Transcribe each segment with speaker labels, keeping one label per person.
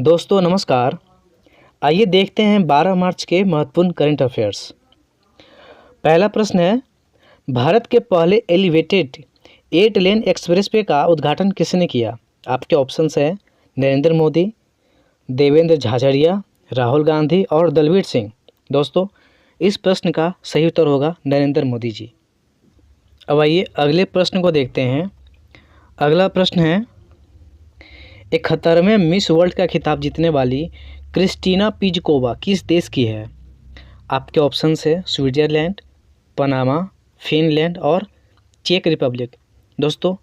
Speaker 1: दोस्तों नमस्कार। आइए देखते हैं 12 मार्च के महत्वपूर्ण करंट अफेयर्स। पहला प्रश्न है, भारत के पहले एलिवेटेड 8 लेन एक्सप्रेसवे का उद्घाटन किसने किया? आपके ऑप्शंस हैं नरेंद्र मोदी, देवेंद्र झाझड़िया, राहुल गांधी और दलवीर सिंह। दोस्तों इस प्रश्न का सही उत्तर होगा नरेंद्र मोदी जी। अब आइए अगले प्रश्न को देखते हैं। अगला प्रश्न है, 71वें मिस वर्ल्ड का खिताब जीतने वाली क्रिस्टीना पिजकोवा किस देश की है? आपके ऑप्शंस है स्विट्जरलैंड, पनामा, फिनलैंड और चेक रिपब्लिक। दोस्तों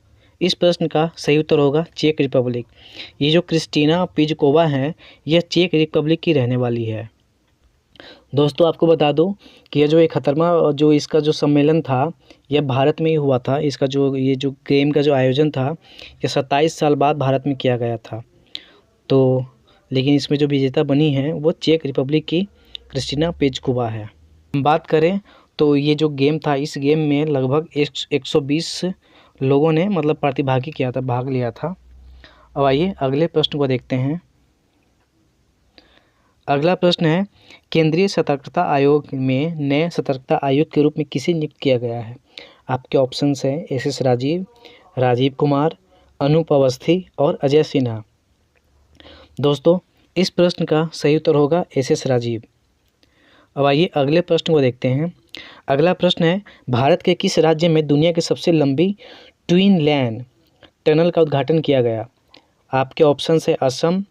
Speaker 1: इस प्रश्न का सही उत्तर होगा चेक रिपब्लिक। ये जो क्रिस्टीना पिजकोवा हैं यह चेक रिपब्लिक की रहने वाली है। दोस्तों आपको बता दूं कि यह जो 71वां जो इसका जो सम्मेलन था यह भारत में ही हुआ था। इसका जो ये जो गेम का जो आयोजन था यह 27 साल बाद भारत में किया गया था। तो लेकिन इसमें जो विजेता बनी है वो चेक रिपब्लिक की क्रिस्टीना पिजकोवा है। हम बात करें तो ये जो गेम था इस गेम में लगभग 120 लोगों ने मतलब प्रतिभागी किया था, भाग लिया था। अब आइए अगले प्रश्न को देखते हैं। अगला प्रश्न है, केंद्रीय सतर्कता आयोग में नए सतर्कता आयुक्त के रूप में किसे नियुक्त किया गया है? आपके ऑप्शंस हैं एस राजीव, राजीव कुमार, अनूप अवस्थी और अजय सिन्हा। दोस्तों इस प्रश्न का सही उत्तर होगा एस राजीव। अब आइए अगले प्रश्न को देखते हैं। अगला प्रश्न है, भारत के किस राज्य में दुनिया की सबसे लंबी ट्विन लेन टनल का उद्घाटन किया गया? आपके ऑप्शंस है असम,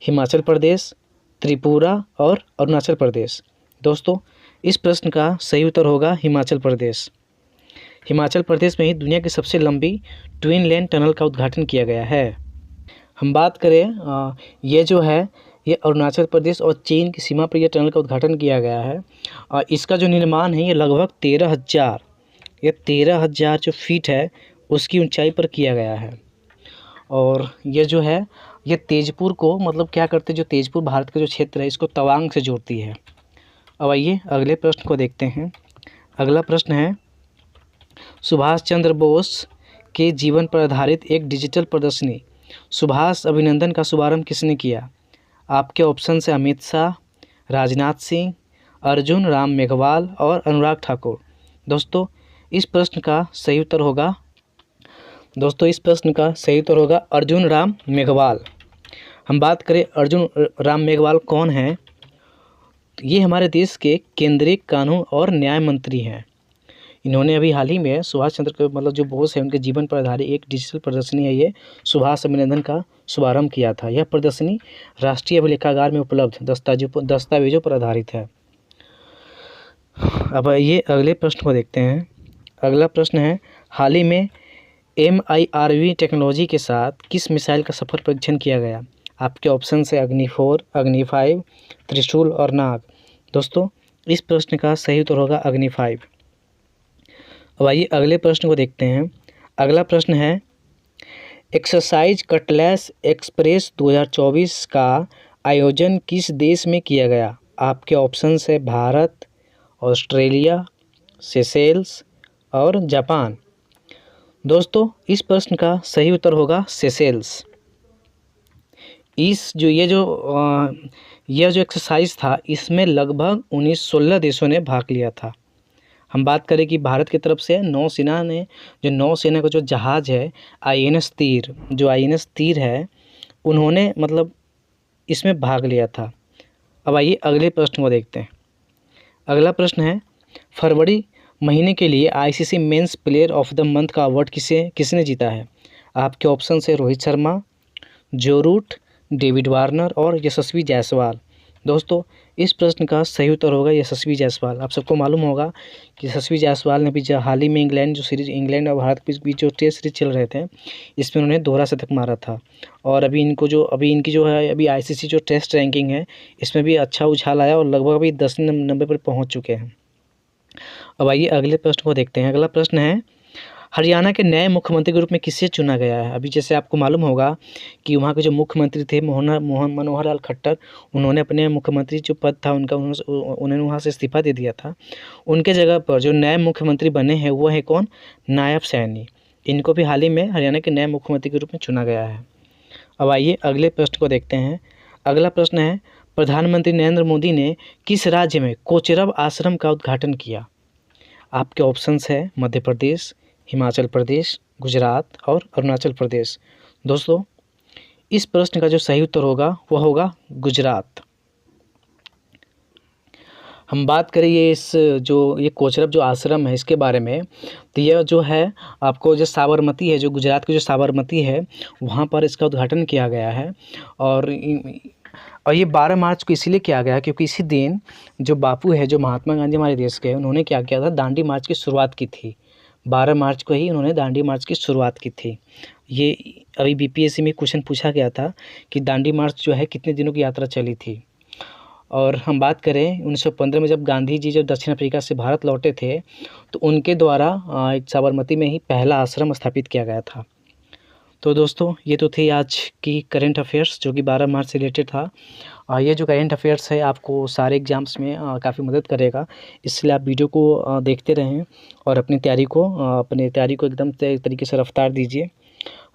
Speaker 1: हिमाचल प्रदेश, त्रिपुरा और अरुणाचल प्रदेश। दोस्तों इस प्रश्न का सही उत्तर होगा हिमाचल प्रदेश। हिमाचल प्रदेश में ही दुनिया की सबसे लंबी ट्विन लेन टनल का उद्घाटन किया गया है। हम बात करें ये जो है ये अरुणाचल प्रदेश और चीन की सीमा पर यह टनल का उद्घाटन किया गया है। और इसका जो निर्माण है ये लगभग 13,000 जो फीट है उसकी ऊंचाई पर किया गया है। और ये जो है ये तेजपुर को मतलब क्या करते हैं, जो तेजपुर भारत का जो क्षेत्र है इसको तवांग से जोड़ती है। अब आइए अगले प्रश्न को देखते हैं। अगला प्रश्न है, सुभाष चंद्र बोस के जीवन पर आधारित एक डिजिटल प्रदर्शनी सुभाष अभिनंदन का शुभारंभ किसने किया? आपके ऑप्शन है अमित शाह, राजनाथ सिंह, अर्जुन राम मेघवाल और अनुराग ठाकुर। दोस्तों इस प्रश्न का सही उत्तर होगा अर्जुन राम मेघवाल। हम बात करें अर्जुन राम मेघवाल कौन हैं? ये हमारे देश के केंद्रीय कानून और न्याय मंत्री हैं। इन्होंने अभी हाल ही में सुभाष चंद्र के मतलब जो बोस है उनके जीवन पर आधारित एक डिजिटल प्रदर्शनी है ये सुभाष अभिनंदन का शुभारंभ किया था। यह प्रदर्शनी राष्ट्रीय अभिलेखागार में उपलब्ध दस्तावेजों पर आधारित है। अब ये अगले प्रश्न को देखते हैं। अगला प्रश्न है, हाल ही में MIRV टेक्नोलॉजी के साथ किस मिसाइल का सफल परीक्षण किया गया? आपके ऑप्शन है अग्नि 4, अग्नि 5, त्रिशूल और नाग। दोस्तों इस प्रश्न का सही उत्तर होगा अग्नि 5। अब आइए अगले प्रश्न को देखते हैं। अगला प्रश्न है, एक्सरसाइज कटलेस एक्सप्रेस 2024 का आयोजन किस देश में किया गया? आपके ऑप्शन है भारत, ऑस्ट्रेलिया, सेशेल्स और जापान। दोस्तों इस प्रश्न का सही उत्तर होगा सेशेल्स। यह जो एक्सरसाइज था इसमें लगभग 16 देशों ने भाग लिया था। हम बात करें कि भारत की तरफ से नौसेना का जो जहाज़ है INS तीर है उन्होंने मतलब इसमें भाग लिया था। अब आइए अगले प्रश्न को देखते हैं। अगला प्रश्न है, फरवरी महीने के लिए ICC men's player of the month का अवार्ड किसने जीता है? आपके ऑप्शन है रोहित शर्मा, जो रूट, डेविड वार्नर और यशस्वी जायसवाल। दोस्तों इस प्रश्न का सही उत्तर होगा यशस्वी जायसवाल। आप सबको मालूम होगा कि यशस्वी जायसवाल ने भी हाल ही में इंग्लैंड और भारत के बीच जो टेस्ट सीरीज चल रहे थे इसमें उन्होंने दोहरा शतक मारा था। और अभी इनकी जो है ICC जो टेस्ट रैंकिंग है इसमें भी अच्छा उछाल आया और लगभग अभी 10 नंबर पर पहुँच चुके हैं। अब आइए अगले प्रश्न को देखते हैं। अगला प्रश्न है, हरियाणा के नए मुख्यमंत्री के रूप में किसे चुना गया है? अभी जैसे आपको मालूम होगा कि वहाँ के जो मुख्यमंत्री थे मनोहर लाल खट्टर, उन्होंने अपने मुख्यमंत्री जो पद था उन्होंने वहाँ से इस्तीफा दे दिया था। उनके जगह पर जो नए मुख्यमंत्री बने हैं वो है कौन? नायब सैनी। इनको भी हाल ही में हरियाणा के नए मुख्यमंत्री के रूप में चुना गया है। अब आइए अगले प्रश्न को देखते हैं। अगला प्रश्न है, प्रधानमंत्री नरेंद्र मोदी ने किस राज्य में कोचरब आश्रम का उद्घाटन किया? आपके ऑप्शंस है मध्य प्रदेश, हिमाचल प्रदेश, गुजरात और अरुणाचल प्रदेश। दोस्तों, इस प्रश्न का जो सही उत्तर होगा वह होगा गुजरात। हम बात करें ये कोचरब जो आश्रम है इसके बारे में, तो यह जो है आपको जो साबरमती है, जो गुजरात की जो साबरमती है वहाँ पर इसका उद्घाटन किया गया है। और ये 12 मार्च को इसीलिए किया गया क्योंकि इसी दिन जो बापू है, जो महात्मा गांधी हमारे देश के, उन्होंने क्या किया था, दांडी मार्च की शुरुआत की थी। 12 मार्च को ही उन्होंने दांडी मार्च की शुरुआत की थी। ये अभी बीपीएससी में क्वेश्चन पूछा गया था कि दांडी मार्च जो है कितने दिनों की यात्रा चली थी। और हम बात करें 1915 में जब गांधी जी जब दक्षिण अफ्रीका से भारत लौटे थे तो उनके द्वारा एक साबरमती में ही पहला आश्रम स्थापित किया गया था। तो दोस्तों, ये तो थी आज की करंट अफेयर्स जो कि 12 मार्च से रिलेटेड था। ये जो करंट अफेयर्स है आपको सारे एग्जाम्स में काफ़ी मदद करेगा, इसलिए आप वीडियो को देखते रहें और अपनी तैयारी को एकदम तरीके से रफ्तार दीजिए।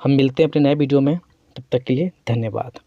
Speaker 1: हम मिलते हैं अपने नए वीडियो में, तब तक के लिए धन्यवाद।